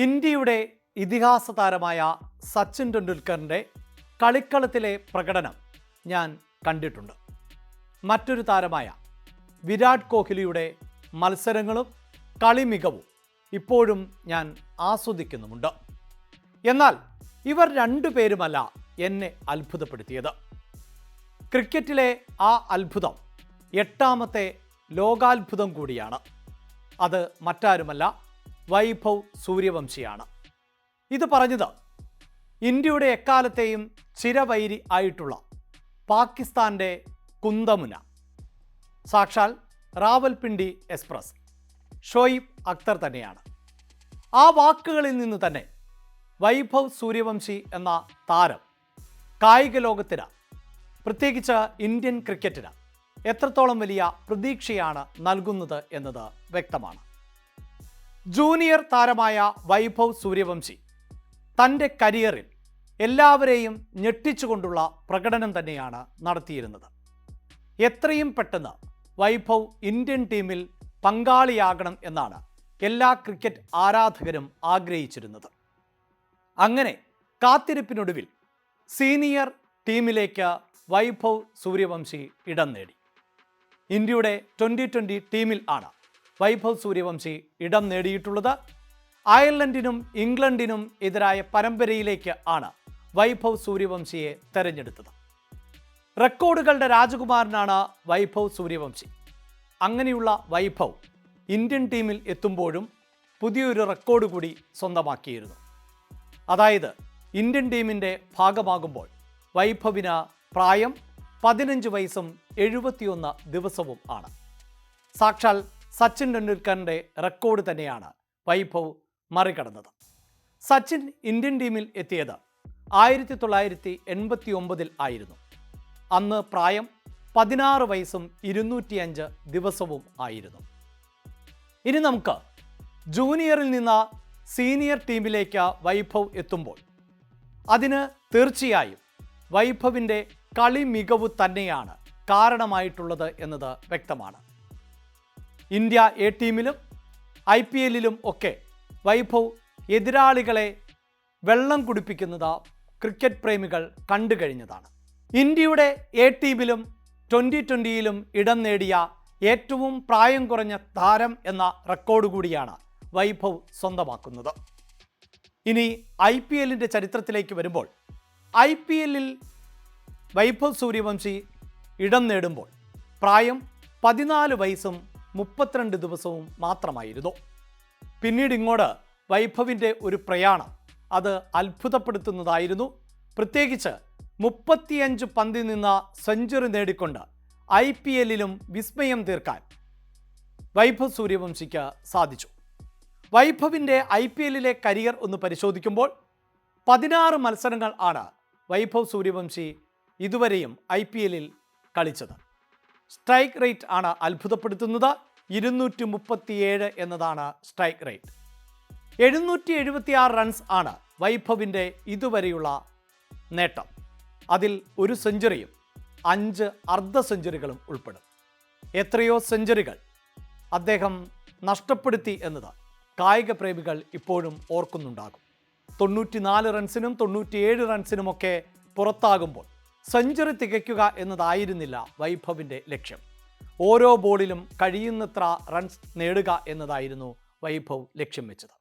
ഇന്ത്യയുടെ ഇതിഹാസ താരമായ സച്ചിൻ ടെണ്ടുൽക്കറിൻ്റെ കളിക്കളത്തിലെ പ്രകടനം ഞാൻ കണ്ടിട്ടുണ്ട്. മറ്റൊരു താരമായ വിരാട് കോഹ്ലിയുടെ മത്സരങ്ങളും കളി മികവും ഇപ്പോഴും ഞാൻ ആസ്വദിക്കുന്നുമുണ്ട്. എന്നാൽ ഇവർ രണ്ടുപേരുമല്ല എന്നെ അത്ഭുതപ്പെടുത്തിയത്. ക്രിക്കറ്റിലെ ആ അത്ഭുതം 8ാമത്തെ ലോകാത്ഭുതം കൂടിയാണ്. അത് മറ്റാരുമല്ല, വൈഭവ് സൂര്യവംശിയാണ്. ഇത് പറഞ്ഞത് ഇന്ത്യയുടെ എക്കാലത്തെയും ചിരവൈരി ആയിട്ടുള്ള പാകിസ്ഥാൻ്റെ കുന്തമുന, സാക്ഷാൽ റാവൽപിണ്ടി എക്സ്പ്രസ് ഷോയിബ് അക്തർ തന്നെയാണ്. ആ വാക്കുകളിൽ നിന്ന് തന്നെ വൈഭവ് സൂര്യവംശി എന്ന താരം കായിക ലോകത്തിന്, പ്രത്യേകിച്ച് ഇന്ത്യൻ ക്രിക്കറ്റിന് എത്രത്തോളം വലിയ പ്രതീക്ഷയാണ് നൽകുന്നത് എന്നത് വ്യക്തമാണ്. ജൂനിയർ താരമായ വൈഭവ് സൂര്യവംശി തൻ്റെ കരിയറിൽ എല്ലാവരെയും ഞെട്ടിച്ചുകൊണ്ടുള്ള പ്രകടനം തന്നെയാണ് നടത്തിയിരുന്നത്. എത്രയും പെട്ടെന്ന് വൈഭവ് ഇന്ത്യൻ ടീമിൽ പങ്കാളിയാകണം എന്നാണ് എല്ലാ ക്രിക്കറ്റ് ആരാധകരും ആഗ്രഹിച്ചിരുന്നത്. അങ്ങനെ കാത്തിരിപ്പിനൊടുവിൽ സീനിയർ ടീമിലേക്ക് വൈഭവ് സൂര്യവംശി ഇടം നേടി. ഇന്ത്യയുടെ 2020 ടീമിൽ ആണ് വൈഭവ് സൂര്യവംശി ഇടം നേടിയിട്ടുള്ളത്. അയർലൻഡിനും ഇംഗ്ലണ്ടിനും എതിരായ പരമ്പരയിലേക്ക് ആണ് വൈഭവ് സൂര്യവംശിയെ തെരഞ്ഞെടുത്തത്. റെക്കോർഡുകളുടെ രാജകുമാരനാണ് വൈഭവ് സൂര്യവംശി. അങ്ങനെയുള്ള വൈഭവ് ഇന്ത്യൻ ടീമിൽ എത്തുമ്പോഴും പുതിയൊരു റെക്കോർഡ് കൂടി സ്വന്തമാക്കിയിരുന്നു. അതായത് ഇന്ത്യൻ ടീമിൻ്റെ ഭാഗമാകുമ്പോൾ വൈഭവിന് പ്രായം 15 വയസ്സും 71 ദിവസവും ആണ്. സാക്ഷാൽ സച്ചിൻ ടെണ്ടുൽക്കറിൻ്റെ റെക്കോർഡ് തന്നെയാണ് വൈഭവ് മറികടന്നത്. സച്ചിൻ ഇന്ത്യൻ ടീമിൽ എത്തിയത് 1989 ആയിരുന്നു. അന്ന് പ്രായം 16 വയസ്സും 205 ദിവസവും ആയിരുന്നു. ഇനി നമുക്ക് ജൂനിയറിൽ നിന്ന് സീനിയർ ടീമിലേക്ക് വൈഭവ് എത്തുമ്പോൾ അതിന് തീർച്ചയായും വൈഭവിൻ്റെ കളി മികവ് തന്നെയാണ് കാരണമായിട്ടുള്ളത് എന്നത് വ്യക്തമാണ്. ഇന്ത്യ എ ടീമിലും IPLലും ഒക്കെ വൈഭവ് എതിരാളികളെ വെള്ളം കുടിപ്പിക്കുന്നത് ക്രിക്കറ്റ് പ്രേമികൾ കണ്ടു കഴിഞ്ഞതാണ്. ഇന്ത്യയുടെ എ ടീമിലും 2020ലും ഇടം നേടിയ ഏറ്റവും പ്രായം കുറഞ്ഞ താരം എന്ന റെക്കോർഡ് കൂടിയാണ് വൈഭവ് സ്വന്തമാക്കുന്നത്. ഇനി IPLൻ്റെ ചരിത്രത്തിലേക്ക് വരുമ്പോൾ IPLൽ വൈഭവ് സൂര്യവംശി ഇടം നേടുമ്പോൾ പ്രായം 14 വയസ്സും 32 ദിവസവും മാത്രമായിരുന്നു. പിന്നീട് ഇങ്ങോട്ട് വൈഭവിൻ്റെ ഒരു പ്രയാണം അത് അത്ഭുതപ്പെടുത്തുന്നതായിരുന്നു. പ്രത്യേകിച്ച് 35 പന്തിൽ നിന്ന് സെഞ്ചുറി നേടിക്കൊണ്ട് IPLലും വിസ്മയം തീർക്കാൻ വൈഭവ് സൂര്യവംശിക്ക് സാധിച്ചു. വൈഭവിൻ്റെ IPLലെ കരിയർ ഒന്ന് പരിശോധിക്കുമ്പോൾ 16 മത്സരങ്ങൾ ആണ് വൈഭവ് സൂര്യവംശി ഇതുവരെയും IPLൽ കളിച്ചത്. സ്ട്രൈക്ക് റേറ്റ് ആണ് അത്ഭുതപ്പെടുത്തുന്നത്. 237 എന്നതാണ് സ്ട്രൈക്ക് റേറ്റ്. 776 റൺസ് ആണ് വൈഭവിൻ്റെ ഇതുവരെയുള്ള നേട്ടം. അതിൽ ഒരു സെഞ്ചുറിയും 5 അർദ്ധ സെഞ്ചുറികളും ഉൾപ്പെടും. എത്രയോ സെഞ്ചുറികൾ അദ്ദേഹം നഷ്ടപ്പെടുത്തി എന്നത് കായിക പ്രേമികൾ ഇപ്പോഴും ഓർക്കുന്നുണ്ടാകും. 94 റൺസിനും 97 റൺസിനുമൊക്കെ പുറത്താകുമ്പോൾ സെഞ്ചുറി തികയ്ക്കുക എന്നതായിരുന്നില്ല വൈഭവിൻ്റെ ലക്ഷ്യം. ഓരോ ബോളിലും കഴിയുന്നത്ര റൺസ് നേടുക എന്നതായിരുന്നു വൈഭവ് ലക്ഷ്യം വെച്ചത്.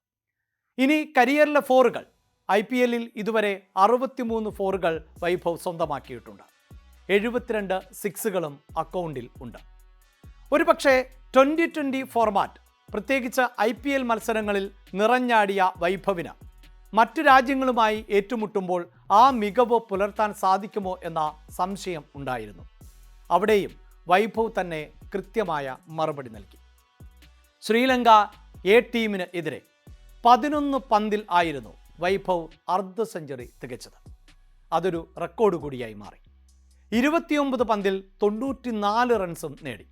ഇനി കരിയറിലെ ഫോറുകൾ, IPLൽ ഇതുവരെ 63 ഫോറുകൾ വൈഭവ് സ്വന്തമാക്കിയിട്ടുണ്ട്. 72 സിക്സുകളും അക്കൗണ്ടിൽ ഉണ്ട്. ഒരു പക്ഷേ 2020 ഫോർമാറ്റ്, പ്രത്യേകിച്ച് IPL മത്സരങ്ങളിൽ നിറഞ്ഞാടിയ വൈഭവിന് മറ്റു രാജ്യങ്ങളുമായി ഏറ്റുമുട്ടുമ്പോൾ ആ മികവ് പുലർത്താൻ സാധിക്കുമോ എന്ന സംശയം ഉണ്ടായിരുന്നു. അവിടെയും വൈഭവ് തന്നെ കൃത്യമായ മറുപടി നൽകി. ശ്രീലങ്ക എ ടീമിന് എതിരെ 11 പന്തിൽ ആയിരുന്നു വൈഭവ് അർദ്ധ സെഞ്ചുറി തികച്ചത്. അതൊരു റെക്കോർഡ് കൂടിയായി മാറി. 29 പന്തിൽ 94 റൺസും നേടി.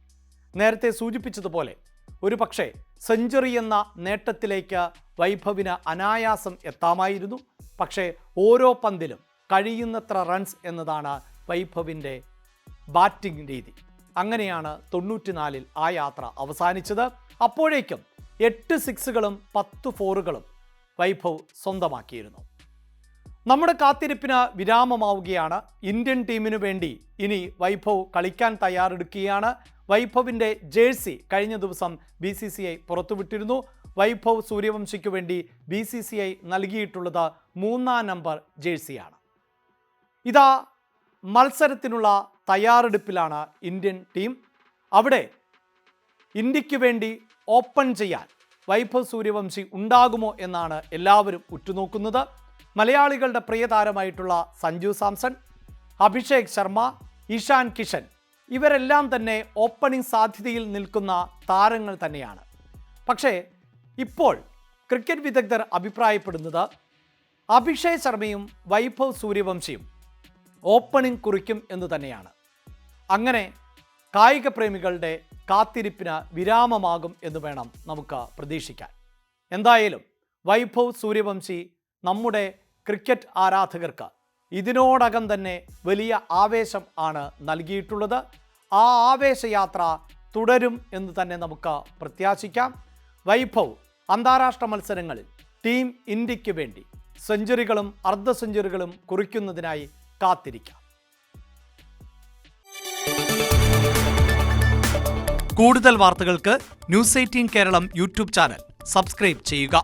നേരത്തെ സൂചിപ്പിച്ചതുപോലെ ഒരു പക്ഷേ സെഞ്ചുറി എന്ന നേട്ടത്തിലേക്ക് വൈഭവിന് അനായാസം എത്താമായിരുന്നു. പക്ഷേ ഓരോ പന്തിലും കഴിയുന്നത്ര റൺസ് എന്നതാണ് വൈഭവിൻ്റെ ബാറ്റിംഗ് രീതി. അങ്ങനെയാണ് 94ൽ ആ യാത്ര അവസാനിച്ചത്. അപ്പോഴേക്കും 8 സിക്സുകളും 10 ഫോറുകളും വൈഭവ് സ്വന്തമാക്കിയിരുന്നു. നമ്മുടെ കാത്തിരിപ്പിന് വിരാമമാവുകയാണ്. ഇന്ത്യൻ ടീമിനു വേണ്ടി ഇനി വൈഭവ് കളിക്കാൻ തയ്യാറെടുക്കുകയാണ്. വൈഭവിൻ്റെ ജേഴ്സി കഴിഞ്ഞ ദിവസം BCCI പുറത്തുവിട്ടിരുന്നു. വൈഭവ് സൂര്യവംശിക്ക് വേണ്ടി BCCI നൽകിയിട്ടുള്ളത് 3-ാം നമ്പർ ജേഴ്സിയാണ്. ഇതാ മത്സരത്തിനുള്ള തയ്യാറെടുപ്പിലാണ് ഇന്ത്യൻ ടീം. അവിടെ ഇന്ത്യക്ക് വേണ്ടി ഓപ്പൺ ചെയ്യാൻ വൈഭവ് സൂര്യവംശി ഉണ്ടാകുമോ എന്നാണ് എല്ലാവരും ഉറ്റുനോക്കുന്നത്. മലയാളികളുടെ പ്രിയ താരമായിട്ടുള്ള സഞ്ജു സാംസൺ, അഭിഷേക് ശർമ്മ, ഇഷാൻ കിഷൻ ഇവരെല്ലാം തന്നെ ഓപ്പണിംഗ് സാധ്യതയിൽ നിൽക്കുന്ന താരങ്ങൾ തന്നെയാണ്. പക്ഷേ ഇപ്പോൾ ക്രിക്കറ്റ് വിദഗ്ധർ അഭിപ്രായപ്പെടുന്നത് അഭിഷേക് ശർമ്മയും വൈഭവ് സൂര്യവംശിയും ഓപ്പണിംഗ് കുറിക്കും എന്ന് തന്നെയാണ്. അങ്ങനെ കായിക പ്രേമികളുടെ കാത്തിരിപ്പിന് വിരാമമാകും എന്ന് വേണം നമുക്ക് പ്രതീക്ഷിക്കാൻ. എന്തായാലും വൈഭവ് സൂര്യവംശി നമ്മുടെ ക്രിക്കറ്റ് ആരാധകർക്ക് ഇതിനോടകം തന്നെ വലിയ ആവേശം ആണ് നൽകിയിട്ടുള്ളത്. ആ ആവേശയാത്ര തുടരും എന്ന് തന്നെ നമുക്ക് പ്രത്യാശിക്കാം. വൈഭവ് അന്താരാഷ്ട്ര മത്സരങ്ങളിൽ ടീം ഇന്ത്യക്ക് വേണ്ടി സെഞ്ചുറികളും അർദ്ധ സെഞ്ചുറികളും കുറിക്കുന്നതിനായി കാത്തിരിക്കാം. കൂടുതൽ വാർത്തകൾക്ക് news 18 Keralam YouTube channel subscribe ചെയ്യുക.